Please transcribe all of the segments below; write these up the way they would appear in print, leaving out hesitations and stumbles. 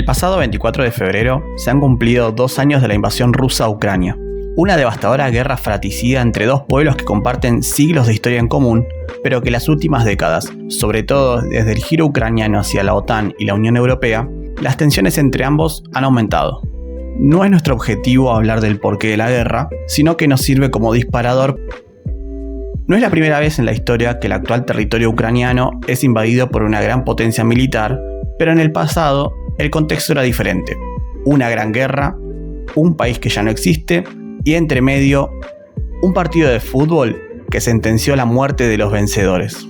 pasado 24 de febrero se han cumplido 2 años de la invasión rusa a Ucrania. Una devastadora guerra fratricida entre dos pueblos que comparten siglos de historia en común, pero que las últimas décadas, sobre todo desde el giro ucraniano hacia la OTAN y la Unión Europea, las tensiones entre ambos han aumentado. No es nuestro objetivo hablar del porqué de la guerra, sino que nos sirve como disparador. No es la primera vez en la historia que el actual territorio ucraniano es invadido por una gran potencia militar, pero en el pasado el contexto era diferente. Una gran guerra, un país que ya no existe, y entre medio, un partido de fútbol que sentenció la muerte de los vencedores.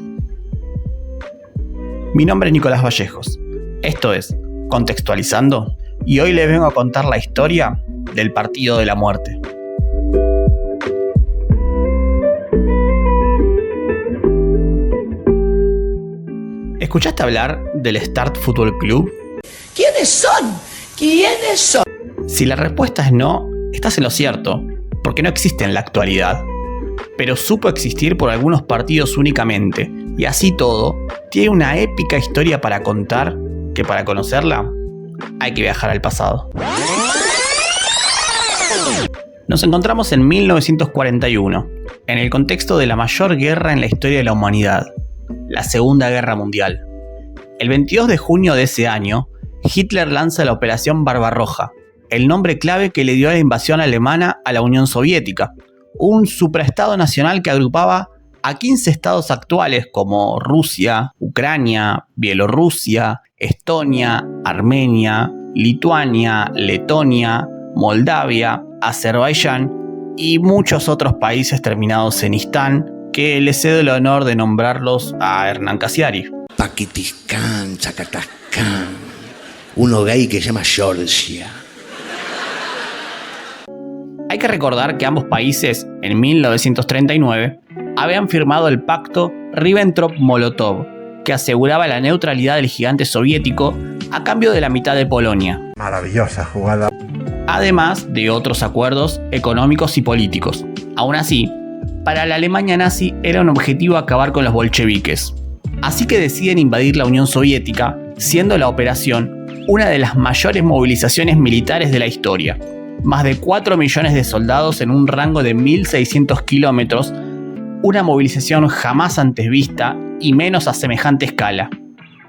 Mi nombre es Nicolás Vallejos. Esto es Contextualizando, y hoy les vengo a contar la historia del Partido de la Muerte. ¿Escuchaste hablar del Start Football Club? ¿Quiénes son? ¿Quiénes son? Si la respuesta es no, estás en lo cierto, porque no existe en la actualidad. Pero supo existir por algunos partidos únicamente, y así todo, tiene una épica historia para contar que para conocerla hay que viajar al pasado. Nos encontramos en 1941, en el contexto de la mayor guerra en la historia de la humanidad, la Segunda Guerra Mundial. El 22 de junio de ese año, Hitler lanza la Operación Barbarroja, el nombre clave que le dio a la invasión alemana a la Unión Soviética, un supraestado nacional que agrupaba a 15 estados actuales como Rusia, Ucrania, Bielorrusia, Estonia, Armenia, Lituania, Letonia, Moldavia, Azerbaiyán y muchos otros países terminados en istán, que le cedo el honor de nombrarlos a Hernán Cassiari. Paquitiscán, Chacatascán, uno gay que se llama Georgia. Hay que recordar que ambos países, en 1939, habían firmado el pacto Ribbentrop-Molotov, que aseguraba la neutralidad del gigante soviético a cambio de la mitad de Polonia. Maravillosa jugada. Además de otros acuerdos económicos y políticos. Aún así, para la Alemania nazi era un objetivo acabar con los bolcheviques. Así que deciden invadir la Unión Soviética, siendo la operación una de las mayores movilizaciones militares de la historia. Más de 4 millones de soldados en un rango de 1.600 kilómetros, una movilización jamás antes vista y menos a semejante escala.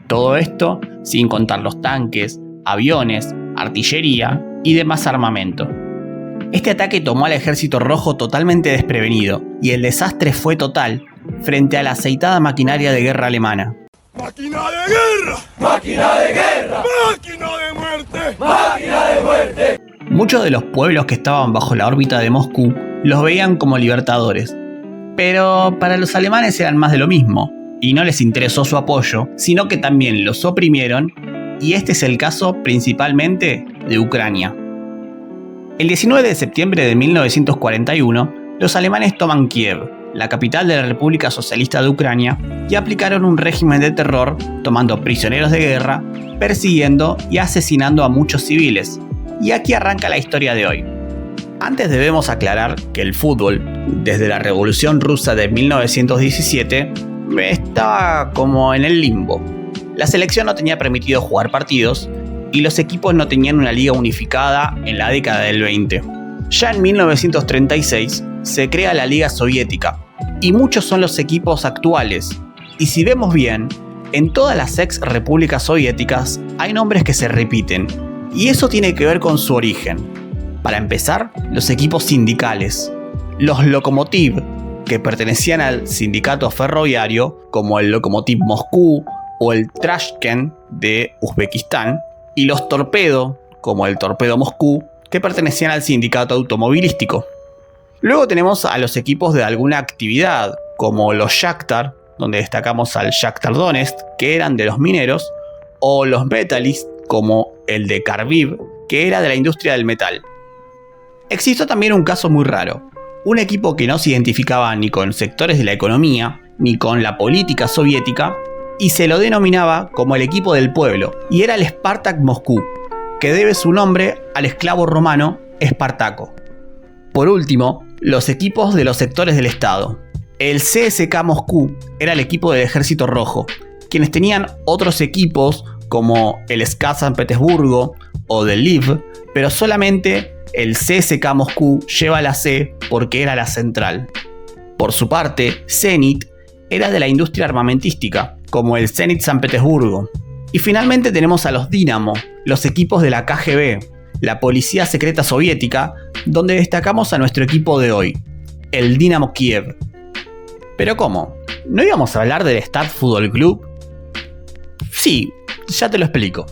Todo esto sin contar los tanques, aviones, artillería y demás armamento. Este ataque tomó al ejército rojo totalmente desprevenido y el desastre fue total frente a la aceitada maquinaria de guerra alemana. ¡Máquina de guerra! ¡Máquina de guerra! ¡Máquina de muerte! ¡Máquina de muerte! Muchos de los pueblos que estaban bajo la órbita de Moscú los veían como libertadores, pero para los alemanes eran más de lo mismo, y no les interesó su apoyo, sino que también los oprimieron, y este es el caso principalmente de Ucrania. El 19 de septiembre de 1941, los alemanes toman Kiev, la capital de la República Socialista de Ucrania, y aplicaron un régimen de terror, tomando prisioneros de guerra, persiguiendo y asesinando a muchos civiles. Y aquí arranca la historia de hoy. Antes debemos aclarar que el fútbol, desde la Revolución Rusa de 1917, estaba como en el limbo. La selección no tenía permitido jugar partidos y los equipos no tenían una liga unificada en la década del 20. Ya en 1936 se crea la Liga Soviética y muchos son los equipos actuales. Y si vemos bien, en todas las ex repúblicas soviéticas hay nombres que se repiten. Y eso tiene que ver con su origen. Para empezar, los equipos sindicales. Los Lokomotiv, que pertenecían al sindicato ferroviario, como el Lokomotiv Moscú o el Trashkent de Uzbekistán, y los Torpedo, como el Torpedo Moscú, que pertenecían al sindicato automovilístico. Luego tenemos a los equipos de alguna actividad, como los Shakhtar, donde destacamos al Shakhtar Donetsk, que eran de los mineros, o los Metalist, como el de Kharkiv, que era de la industria del metal. Existió también un caso muy raro, un equipo que no se identificaba ni con sectores de la economía, ni con la política soviética, y se lo denominaba como el equipo del pueblo, y era el Spartak Moscú, que debe su nombre al esclavo romano Espartaco. Por último, los equipos de los sectores del Estado. El CSKA Moscú era el equipo del Ejército Rojo, quienes tenían otros equipos como el SKA San Petersburgo o The Lviv, pero solamente el CSKA Moscú lleva la C porque era la central. Por su parte, Zenit era de la industria armamentística, como el Zenit San Petersburgo. Y finalmente tenemos a los Dinamo, los equipos de la KGB, la policía secreta soviética, donde destacamos a nuestro equipo de hoy, el Dinamo Kiev. ¿Pero cómo? ¿No íbamos a hablar del Start Fútbol Club? Sí, ya te lo explico.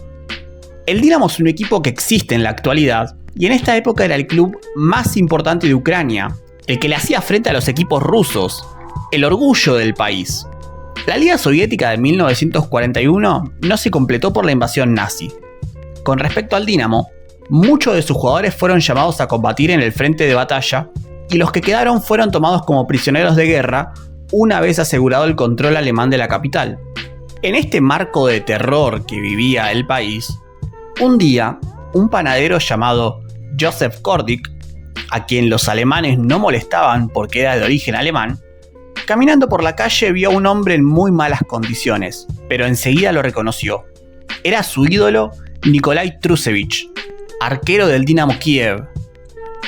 El Dinamo es un equipo que existe en la actualidad y en esta época era el club más importante de Ucrania, el que le hacía frente a los equipos rusos, el orgullo del país. La Liga Soviética de 1941 no se completó por la invasión nazi. Con respecto al Dinamo, muchos de sus jugadores fueron llamados a combatir en el frente de batalla y los que quedaron fueron tomados como prisioneros de guerra una vez asegurado el control alemán de la capital. En este marco de terror que vivía el país, un día, un panadero llamado Joseph Kordik, a quien los alemanes no molestaban porque era de origen alemán, caminando por la calle vio a un hombre en muy malas condiciones, pero enseguida lo reconoció. Era su ídolo Nikolai Trusevich, arquero del Dinamo Kiev.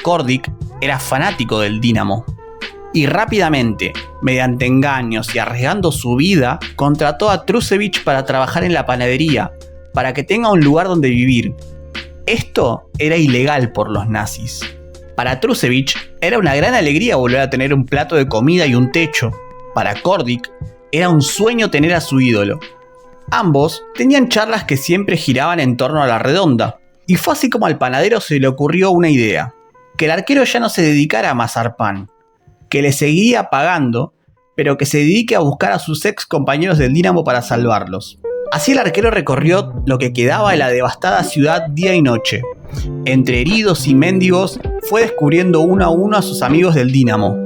Kordik era fanático del Dinamo y rápidamente, mediante engaños y arriesgando su vida, contrató a Trusevich para trabajar en la panadería, para que tenga un lugar donde vivir. Esto era ilegal por los nazis. Para Trusevich era una gran alegría volver a tener un plato de comida y un techo. Para Kordik era un sueño tener a su ídolo. Ambos tenían charlas que siempre giraban en torno a la redonda, y fue así como al panadero se le ocurrió una idea: que el arquero ya no se dedicara a amasar pan, que le seguiría pagando, pero que se dedique a buscar a sus ex compañeros del Dinamo para salvarlos. Así el arquero recorrió lo que quedaba de la devastada ciudad día y noche. Entre heridos y mendigos fue descubriendo uno a uno a sus amigos del Dinamo.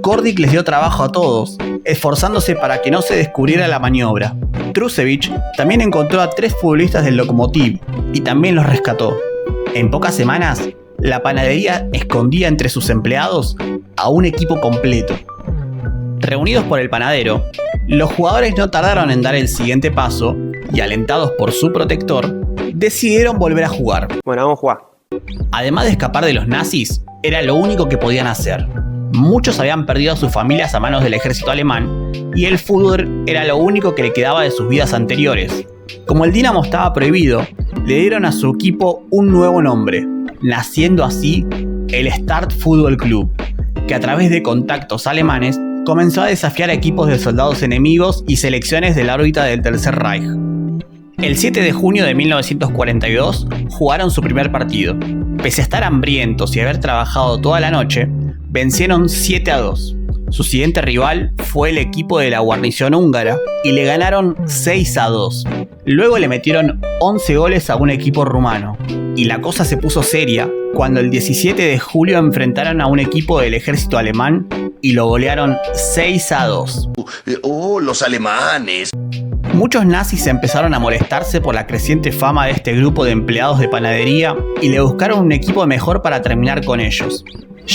Kordik les dio trabajo a todos, esforzándose para que no se descubriera la maniobra. Trusevich también encontró a 3 futbolistas del Lokomotiv y también los rescató. En pocas semanas, la panadería escondía entre sus empleados a un equipo completo. Reunidos por el panadero, los jugadores no tardaron en dar el siguiente paso y, alentados por su protector, decidieron volver a jugar. Bueno, vamos a jugar. Además de escapar de los nazis, era lo único que podían hacer. Muchos habían perdido a sus familias a manos del ejército alemán y el fútbol era lo único que le quedaba de sus vidas anteriores. Como el Dinamo estaba prohibido, le dieron a su equipo un nuevo nombre, naciendo así el Start Fútbol Club, que a través de contactos alemanes comenzó a desafiar a equipos de soldados enemigos y selecciones de la órbita del Tercer Reich. El 7 de junio de 1942 jugaron su primer partido. Pese a estar hambrientos y haber trabajado toda la noche, vencieron 7-2. Su siguiente rival fue el equipo de la guarnición húngara y le ganaron 6-2. Luego le metieron 11 goles a un equipo rumano. Y la cosa se puso seria cuando el 17 de julio enfrentaron a un equipo del ejército alemán y lo golearon 6-2. ¡Oh, los alemanes! Muchos nazis empezaron a molestarse por la creciente fama de este grupo de empleados de panadería y le buscaron un equipo mejor para terminar con ellos.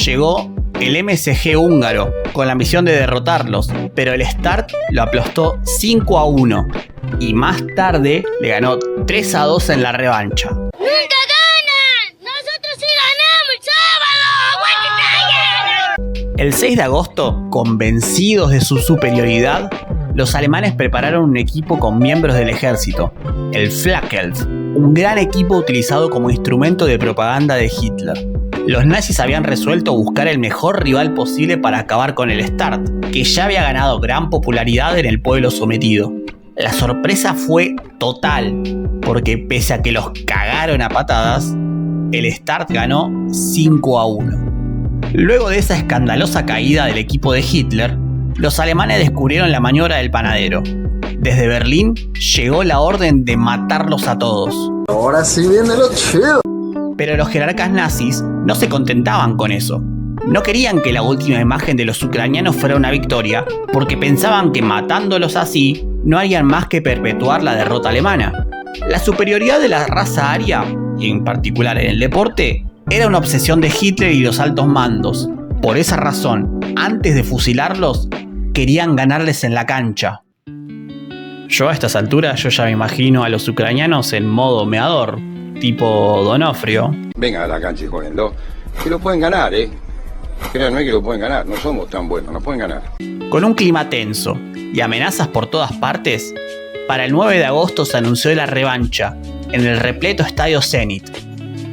Llegó el MSG húngaro con la misión de derrotarlos, pero el Start lo aplastó 5-1 y más tarde le ganó 3-2 en la revancha. ¡Nunca ganan! ¡Nosotros sí ganamos! ¡Sábado! El 6 de agosto, convencidos de su superioridad, los alemanes prepararon un equipo con miembros del ejército, el Flakelf, un gran equipo utilizado como instrumento de propaganda de Hitler. Los nazis habían resuelto buscar el mejor rival posible para acabar con el Start, que ya había ganado gran popularidad en el pueblo sometido. La sorpresa fue total, porque pese a que los cagaron a patadas, el Start ganó 5-1. Luego de esa escandalosa caída del equipo de Hitler, los alemanes descubrieron la maniobra del panadero. Desde Berlín llegó la orden de matarlos a todos. Ahora sí viene lo chido. Pero los jerarcas nazis no se contentaban con eso. No querían que la última imagen de los ucranianos fuera una victoria, porque pensaban que matándolos así no harían más que perpetuar la derrota alemana. La superioridad de la raza aria, y en particular en el deporte, era una obsesión de Hitler y los altos mandos. Por esa razón, antes de fusilarlos, querían ganarles en la cancha. Yo a estas alturas yo ya me imagino a los ucranianos en modo meador, tipo Donofrio. Vengan a la cancha y jueguenlo, que lo pueden ganar, Créanme que lo pueden ganar, no somos tan buenos, nos pueden ganar. Con un clima tenso y amenazas por todas partes, para el 9 de agosto se anunció la revancha en el repleto estadio Zenit.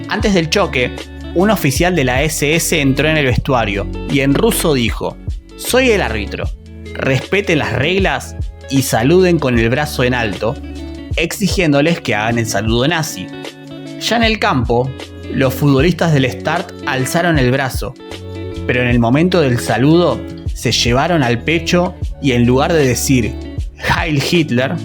Antes del choque, un oficial de la SS entró en el vestuario y en ruso dijo: "Soy el árbitro, respeten las reglas y saluden con el brazo en alto", exigiéndoles que hagan el saludo nazi. Ya en el campo, los futbolistas del Start alzaron el brazo, pero en el momento del saludo se llevaron al pecho y en lugar de decir Heil Hitler,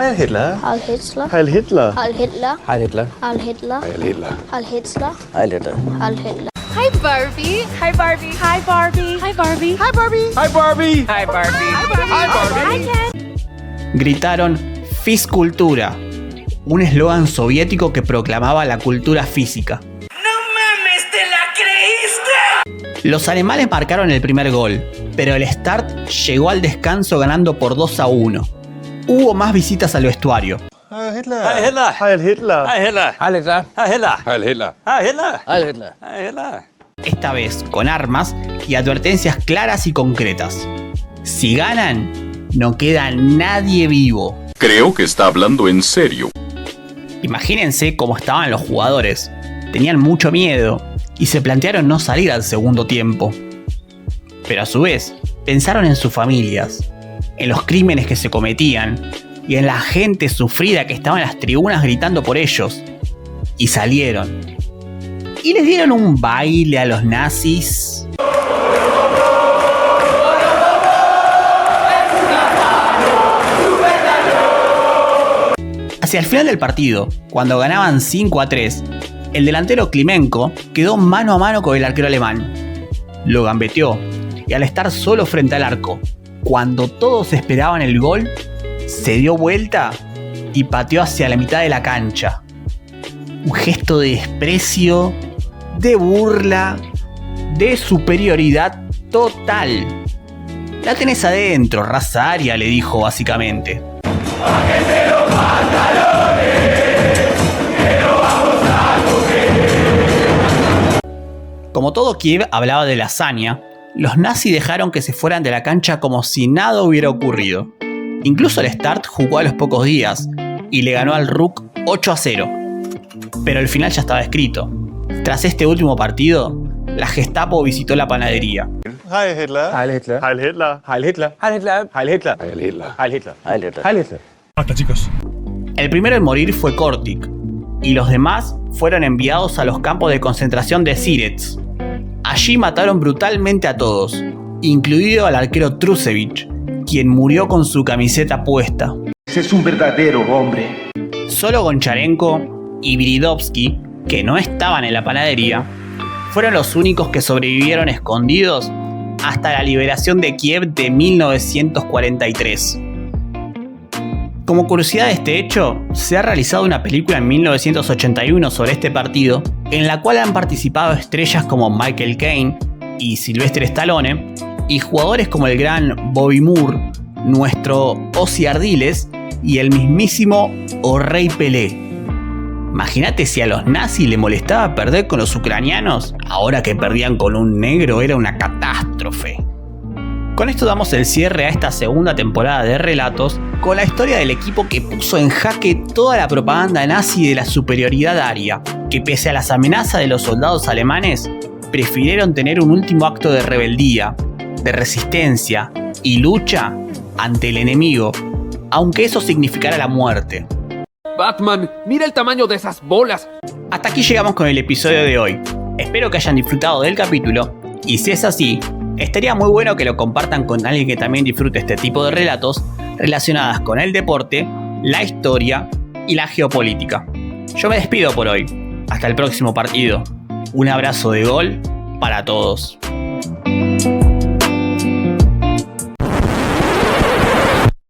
Heil Hitler. Heil Hitler. Heil Hitler. Heil Hitler. Heil Hitler. Heil Hitler. Heil Hitler. Heil Hitler. Heil Hitler. Heil Hitler. Hi Barbie. Hi Barbie. Hi Barbie. Hi Barbie. Hi Barbie. Hi Barbie. Hi Barbie. Hi Ken. gritaron Fiscultura, un eslogan soviético que proclamaba la cultura física. Los alemanes marcaron el primer gol, pero el Start llegó al descanso ganando por 2-1. Hubo más visitas al vestuario. Heil Hitler. Heil Hitler. Heil Hitler. Heil Hitler. Heil Hitler. Heil Hitler. Heil Hitler. Heil Hitler. Heil Hitler. Heil Hitler. Esta vez con armas y advertencias claras y concretas. Si ganan, no queda nadie vivo. Creo que está hablando en serio. Imagínense cómo estaban los jugadores. Tenían mucho miedo y se plantearon no salir al segundo tiempo. Pero a su vez, pensaron en sus familias, en los crímenes que se cometían y en la gente sufrida que estaba en las tribunas gritando por ellos. Y salieron. Y les dieron un baile a los nazis. Hacia el final del partido, cuando ganaban 5-3, el delantero Klimenko quedó mano a mano con el arquero alemán. Lo gambeteó y al estar solo frente al arco, cuando todos esperaban el gol, se dio vuelta y pateó hacia la mitad de la cancha. Un gesto de desprecio, de burla, de superioridad total. La tenés adentro, raza aria, le dijo básicamente. Como todo Kiev hablaba de la hazaña, los nazis dejaron que se fueran de la cancha como si nada hubiera ocurrido. Incluso el Start jugó a los pocos días y le ganó al RUK 8-0. Pero el final ya estaba escrito. Tras este último partido, la Gestapo visitó la panadería. Heil Hitler. Heil Hitler. Heil Hitler. Heil Hitler. Heil Hitler. Heil Hitler. Heil Hitler. Heil Hitler. Heil Hitler. Heil Hitler. Basta, chicos. El primero en morir fue Kortik, y los demás fueron enviados a los campos de concentración de Sirets. Allí mataron brutalmente a todos, incluido al arquero Trusevich, quien murió con su camiseta puesta. Ese es un verdadero hombre. Solo Goncharenko y Viridovsky, que no estaban en la panadería, fueron los únicos que sobrevivieron escondidos hasta la liberación de Kiev de 1943. Como curiosidad de este hecho, se ha realizado una película en 1981 sobre este partido, en la cual han participado estrellas como Michael Caine y Sylvester Stallone, y jugadores como el gran Bobby Moore, nuestro Ozzy Ardiles y el mismísimo O'Reilly Pelé. Imagínate si a los nazis le molestaba perder con los ucranianos, ahora que perdían con un negro era una catástrofe. Con esto damos el cierre a esta segunda temporada de Relatos, con la historia del equipo que puso en jaque toda la propaganda nazi de la superioridad aria, que pese a las amenazas de los soldados alemanes, prefirieron tener un último acto de rebeldía, de resistencia y lucha ante el enemigo, aunque eso significara la muerte. Batman, mira el tamaño de esas bolas. Hasta aquí llegamos con el episodio de hoy. Espero que hayan disfrutado del capítulo, y si es así, estaría muy bueno que lo compartan con alguien que también disfrute este tipo de relatos relacionadas con el deporte, la historia y la geopolítica. Yo me despido por hoy. Hasta el próximo partido. Un abrazo de gol para todos.